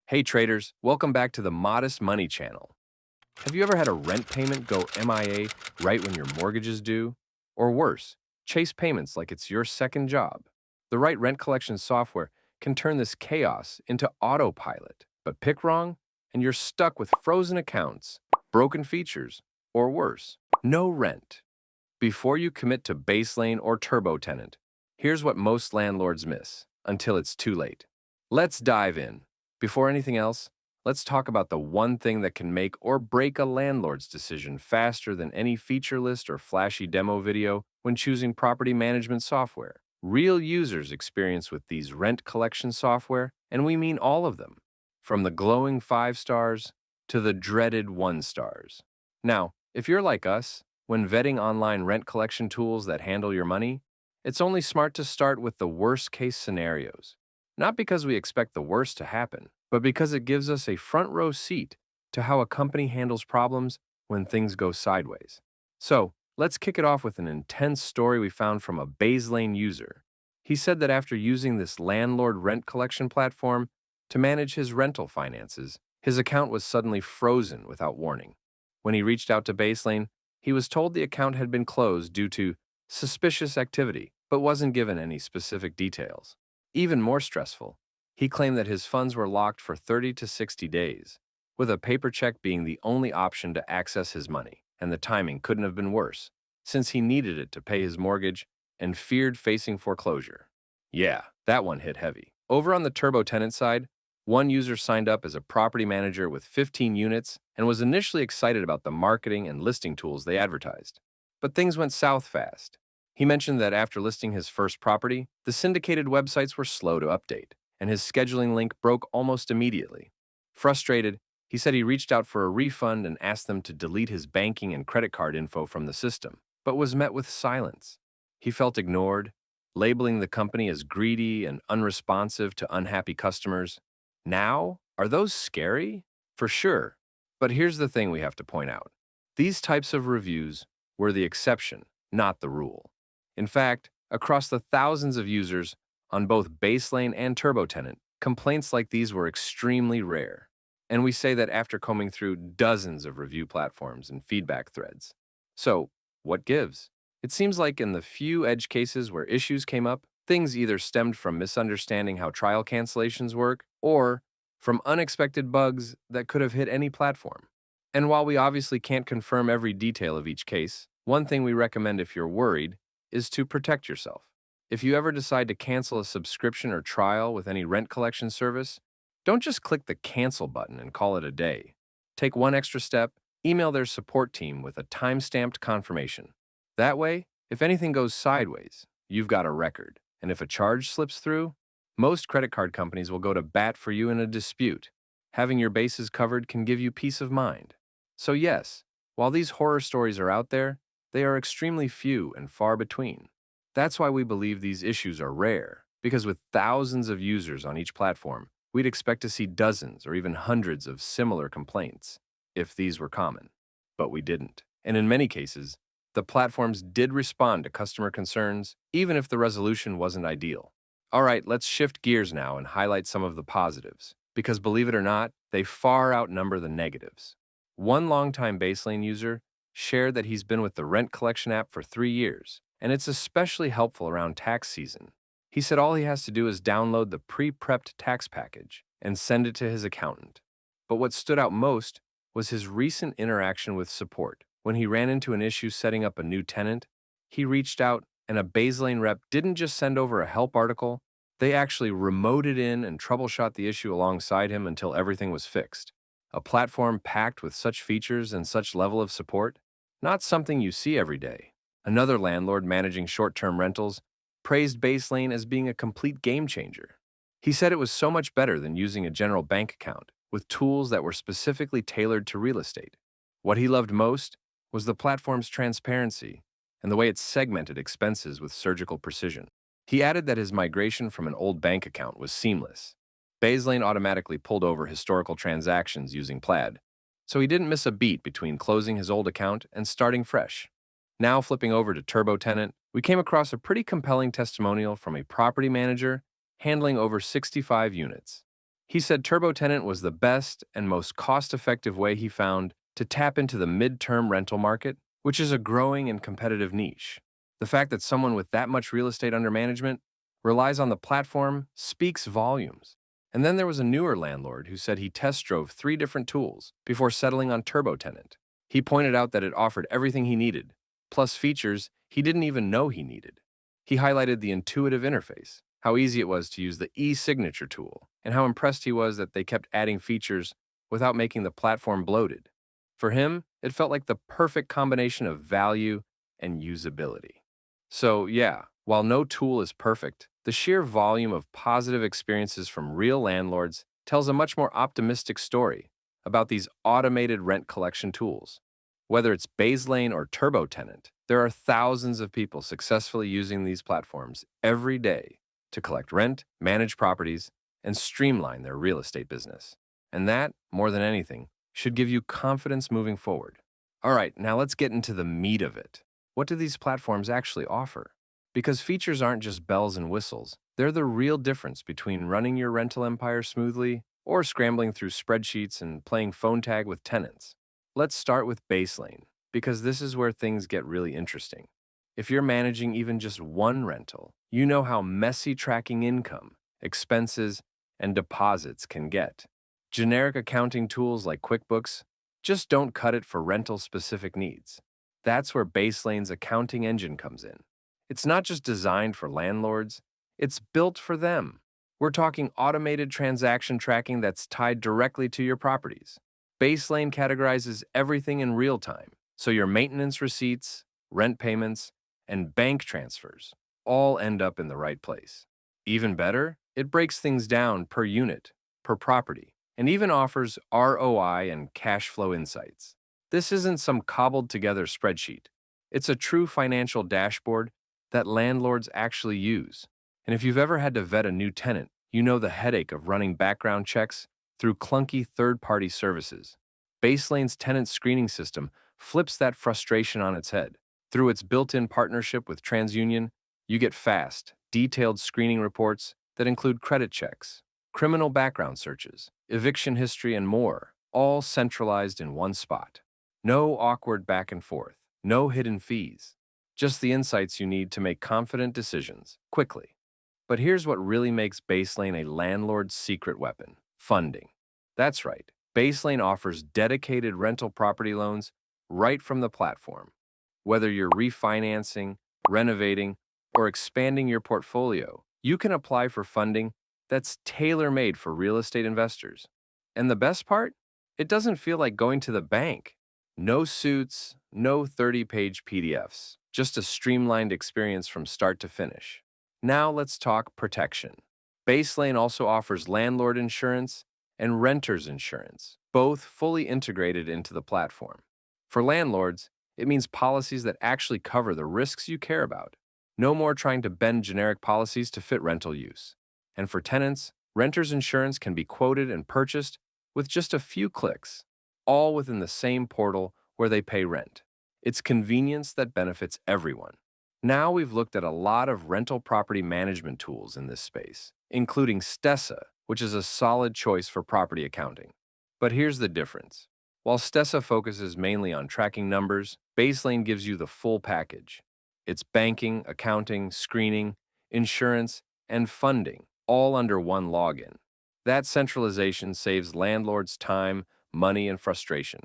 Hey traders, welcome back to the Modest Money channel. Have you ever had a rent payment go MIA right when your mortgage is due? Or worse, chase payments like it's your second job? The right rent collection software can turn this chaos into autopilot, but pick wrong and you're stuck with frozen accounts, broken features, or worse, no rent. Before you commit to Baselane or TurboTenant, here's what most landlords miss until it's too late. Let's dive in. Before anything else, let's talk about the one thing that can make or break a landlord's decision faster than any feature list or flashy demo video when choosing property management software. Real users' experience with these rent collection software, and we mean all of them, from the glowing 5 stars to the dreaded 1 stars. Now, if you're like us, when vetting online rent collection tools that handle your money, it's only smart to start with the worst-case scenarios. Not because we expect the worst to happen, but because it gives us a front row seat to how a company handles problems when things go sideways. So, let's kick it off with an intense story we found from a Baselane user. He said that after using this landlord rent collection platform to manage his rental finances, his account was suddenly frozen without warning. When he reached out to Baselane, he was told the account had been closed due to suspicious activity, but wasn't given any specific details. Even more stressful, he claimed that his funds were locked for 30 to 60 days, with a paper check being the only option to access his money, and the timing couldn't have been worse, since he needed it to pay his mortgage and feared facing foreclosure. Yeah, that one hit heavy. Over on the TurboTenant side, one user signed up as a property manager with 15 units and was initially excited about the marketing and listing tools they advertised. But things went south fast. He mentioned that after listing his first property, the syndicated websites were slow to update, and his scheduling link broke almost immediately. Frustrated, he said he reached out for a refund and asked them to delete his banking and credit card info from the system, but was met with silence. He felt ignored, labeling the company as greedy and unresponsive to unhappy customers. Now, are those scary? For sure. But here's the thing we have to point out. These types of reviews were the exception, not the rule. In fact, across the thousands of users on both Baselane and TurboTenant, complaints like these were extremely rare. And we say that after combing through dozens of review platforms and feedback threads. So, what gives? It seems like in the few edge cases where issues came up, things either stemmed from misunderstanding how trial cancellations work or from unexpected bugs that could have hit any platform. And while we obviously can't confirm every detail of each case, one thing we recommend if you're worried is to protect yourself. If you ever decide to cancel a subscription or trial with any rent collection service, don't just click the cancel button and call it a day. Take one extra step, email their support team with a time-stamped confirmation. That way, if anything goes sideways, you've got a record. And if a charge slips through, most credit card companies will go to bat for you in a dispute. Having your bases covered can give you peace of mind. So yes, while these horror stories are out there, they are extremely few and far between. That's why we believe these issues are rare, because with thousands of users on each platform, we'd expect to see dozens or even hundreds of similar complaints, if these were common. But we didn't. And in many cases, the platforms did respond to customer concerns, even if the resolution wasn't ideal. All right, let's shift gears now and highlight some of the positives, because believe it or not, they far outnumber the negatives. One longtime Baselane user shared that he's been with the rent collection app for 3 years, and it's especially helpful around tax season. He said all he has to do is download the pre-prepped tax package and send it to his accountant. But what stood out most was his recent interaction with support. When he ran into an issue setting up a new tenant, he reached out, and a Baselane rep didn't just send over a help article, they actually remoted in and troubleshot the issue alongside him until everything was fixed. A platform packed with such features and such level of support? Not something you see every day. Another landlord managing short-term rentals praised Baselane as being a complete game changer. He said it was so much better than using a general bank account, with tools that were specifically tailored to real estate. What he loved most was the platform's transparency and the way it segmented expenses with surgical precision. He added that his migration from an old bank account was seamless. Baselane automatically pulled over historical transactions using Plaid, so he didn't miss a beat between closing his old account and starting fresh. Now flipping over to TurboTenant, we came across a pretty compelling testimonial from a property manager handling over 65 units. He said TurboTenant was the best and most cost-effective way he found to tap into the mid-term rental market, which is a growing and competitive niche. The fact that someone with that much real estate under management relies on the platform speaks volumes. And then there was a newer landlord who said he test drove 3 different tools before settling on TurboTenant. He pointed out that it offered everything he needed, plus features he didn't even know he needed. He highlighted the intuitive interface, how easy it was to use the e-signature tool, and how impressed he was that they kept adding features without making the platform bloated. For him, it felt like the perfect combination of value and usability. So yeah, while no tool is perfect, the sheer volume of positive experiences from real landlords tells a much more optimistic story about these automated rent collection tools. Whether it's Baselane or TurboTenant, there are thousands of people successfully using these platforms every day to collect rent, manage properties, and streamline their real estate business. And that, more than anything, should give you confidence moving forward. All right, now let's get into the meat of it. What do these platforms actually offer? Because features aren't just bells and whistles, they're the real difference between running your rental empire smoothly or scrambling through spreadsheets and playing phone tag with tenants. Let's start with Baselane, because this is where things get really interesting. If you're managing even just one rental, you know how messy tracking income, expenses, and deposits can get. Generic accounting tools like QuickBooks just don't cut it for rental-specific needs. That's where Baselane's accounting engine comes in. It's not just designed for landlords, it's built for them. We're talking automated transaction tracking that's tied directly to your properties. Baselane categorizes everything in real time, so your maintenance receipts, rent payments, and bank transfers all end up in the right place. Even better, it breaks things down per unit, per property, and even offers ROI and cash flow insights. This isn't some cobbled together spreadsheet. It's a true financial dashboard that landlords actually use. And if you've ever had to vet a new tenant, you know the headache of running background checks through clunky third-party services. Baselane's tenant screening system flips that frustration on its head. Through its built-in partnership with TransUnion, you get fast, detailed screening reports that include credit checks, criminal background searches, eviction history, and more, all centralized in one spot. No awkward back and forth, no hidden fees. Just the insights you need to make confident decisions, quickly. But here's what really makes Baselane a landlord's secret weapon: funding. That's right, Baselane offers dedicated rental property loans right from the platform. Whether you're refinancing, renovating, or expanding your portfolio, you can apply for funding that's tailor-made for real estate investors. And the best part? It doesn't feel like going to the bank. No suits, no 30-page PDFs, just a streamlined experience from start to finish. Now let's talk protection. Baselane also offers landlord insurance and renter's insurance, both fully integrated into the platform. For landlords, it means policies that actually cover the risks you care about. No more trying to bend generic policies to fit rental use. And for tenants, renter's insurance can be quoted and purchased with just a few clicks, all within the same portal where they pay rent. It's convenience that benefits everyone. Now we've looked at a lot of rental property management tools in this space, including Stessa, which is a solid choice for property accounting. But here's the difference. While Stessa focuses mainly on tracking numbers, Baselane gives you the full package. It's banking, accounting, screening, insurance, and funding, all under one login. That centralization saves landlords time, money, and frustration.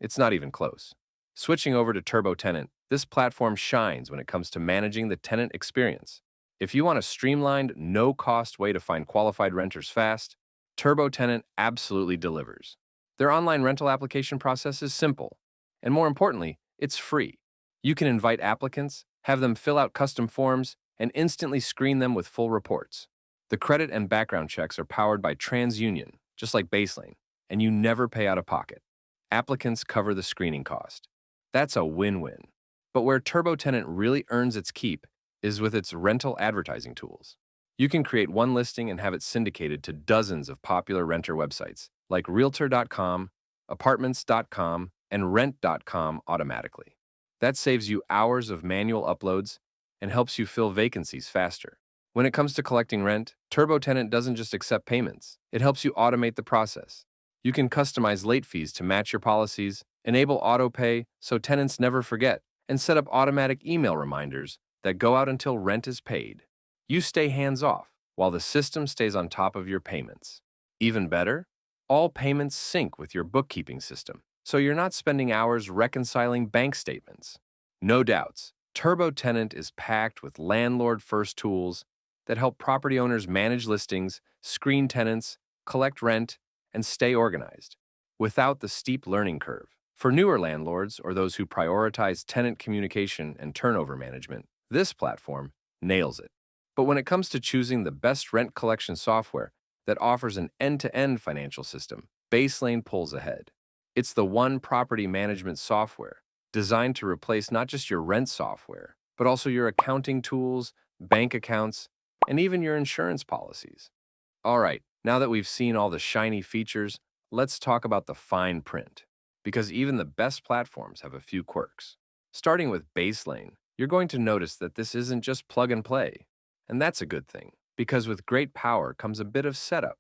It's not even close. Switching over to TurboTenant, this platform shines when it comes to managing the tenant experience. If you want a streamlined, no-cost way to find qualified renters fast, TurboTenant absolutely delivers. Their online rental application process is simple, and more importantly, it's free. You can invite applicants, have them fill out custom forms, and instantly screen them with full reports. The credit and background checks are powered by TransUnion, just like Baselane, and you never pay out of pocket. Applicants cover the screening cost. That's a win-win. But where TurboTenant really earns its keep is with its rental advertising tools. You can create one listing and have it syndicated to dozens of popular renter websites like Realtor.com, Apartments.com, and Rent.com automatically. That saves you hours of manual uploads and helps you fill vacancies faster. When it comes to collecting rent, TurboTenant doesn't just accept payments, it helps you automate the process. You can customize late fees to match your policies, enable autopay so tenants never forget, and set up automatic email reminders that go out until rent is paid. You stay hands-off while the system stays on top of your payments. Even better, all payments sync with your bookkeeping system, so you're not spending hours reconciling bank statements. No doubts, TurboTenant is packed with landlord-first tools that help property owners manage listings, screen tenants, collect rent, and stay organized, without the steep learning curve. For newer landlords or those who prioritize tenant communication and turnover management, this platform nails it. But when it comes to choosing the best rent collection software that offers an end-to-end financial system, Baselane pulls ahead. It's the one property management software designed to replace not just your rent software, but also your accounting tools, bank accounts, and even your insurance policies. All right, now that we've seen all the shiny features, let's talk about the fine print. Because even the best platforms have a few quirks. Starting with Baselane, you're going to notice that this isn't just plug and play. And that's a good thing, because with great power comes a bit of setup.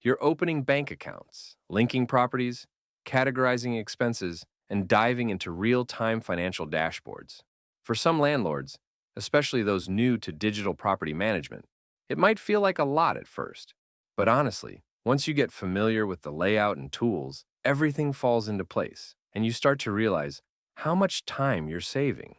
You're opening bank accounts, linking properties, categorizing expenses, and diving into real-time financial dashboards. For some landlords, especially those new to digital property management, it might feel like a lot at first. But honestly, once you get familiar with the layout and tools, everything falls into place, and you start to realize how much time you're saving.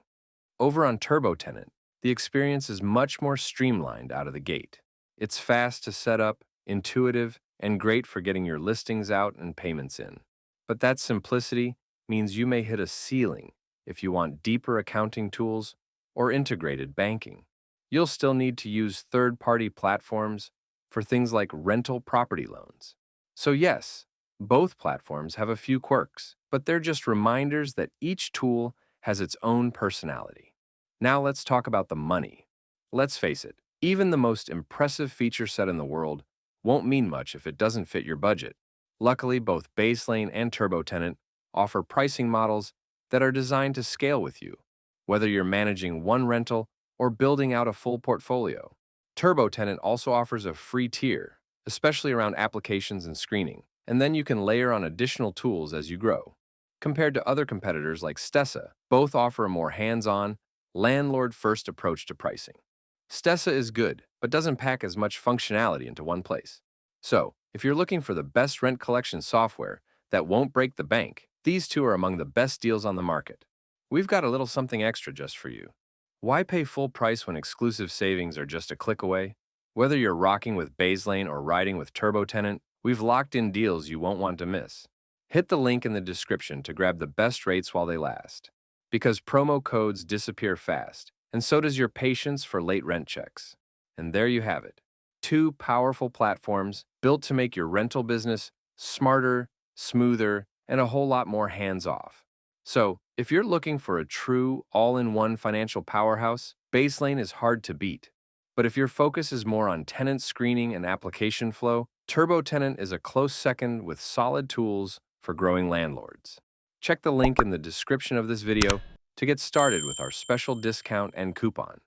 Over on TurboTenant, the experience is much more streamlined out of the gate. It's fast to set up, intuitive, and great for getting your listings out and payments in. But that simplicity means you may hit a ceiling if you want deeper accounting tools or integrated banking. You'll still need to use third-party platforms for things like rental property loans. So yes, both platforms have a few quirks, but they're just reminders that each tool has its own personality. Now let's talk about the money. Let's face it, even the most impressive feature set in the world won't mean much if it doesn't fit your budget. Luckily, both Baselane and TurboTenant offer pricing models that are designed to scale with you, whether you're managing one rental or building out a full portfolio. TurboTenant also offers a free tier, especially around applications and screening, and then you can layer on additional tools as you grow. Compared to other competitors like Stessa, both offer a more hands-on, landlord-first approach to pricing. Stessa is good, but doesn't pack as much functionality into one place. So, if you're looking for the best rent collection software that won't break the bank, these two are among the best deals on the market. We've got a little something extra just for you. Why pay full price when exclusive savings are just a click away? Whether you're rocking with Baselane or riding with TurboTenant, we've locked in deals you won't want to miss. Hit the link in the description to grab the best rates while they last. Because promo codes disappear fast, and so does your patience for late rent checks. And there you have it. Two powerful platforms built to make your rental business smarter, smoother, and a whole lot more hands-off. So, if you're looking for a true all-in-one financial powerhouse, Baselane is hard to beat. But if your focus is more on tenant screening and application flow, TurboTenant is a close second with solid tools for growing landlords. Check the link in the description of this video to get started with our special discount and coupon.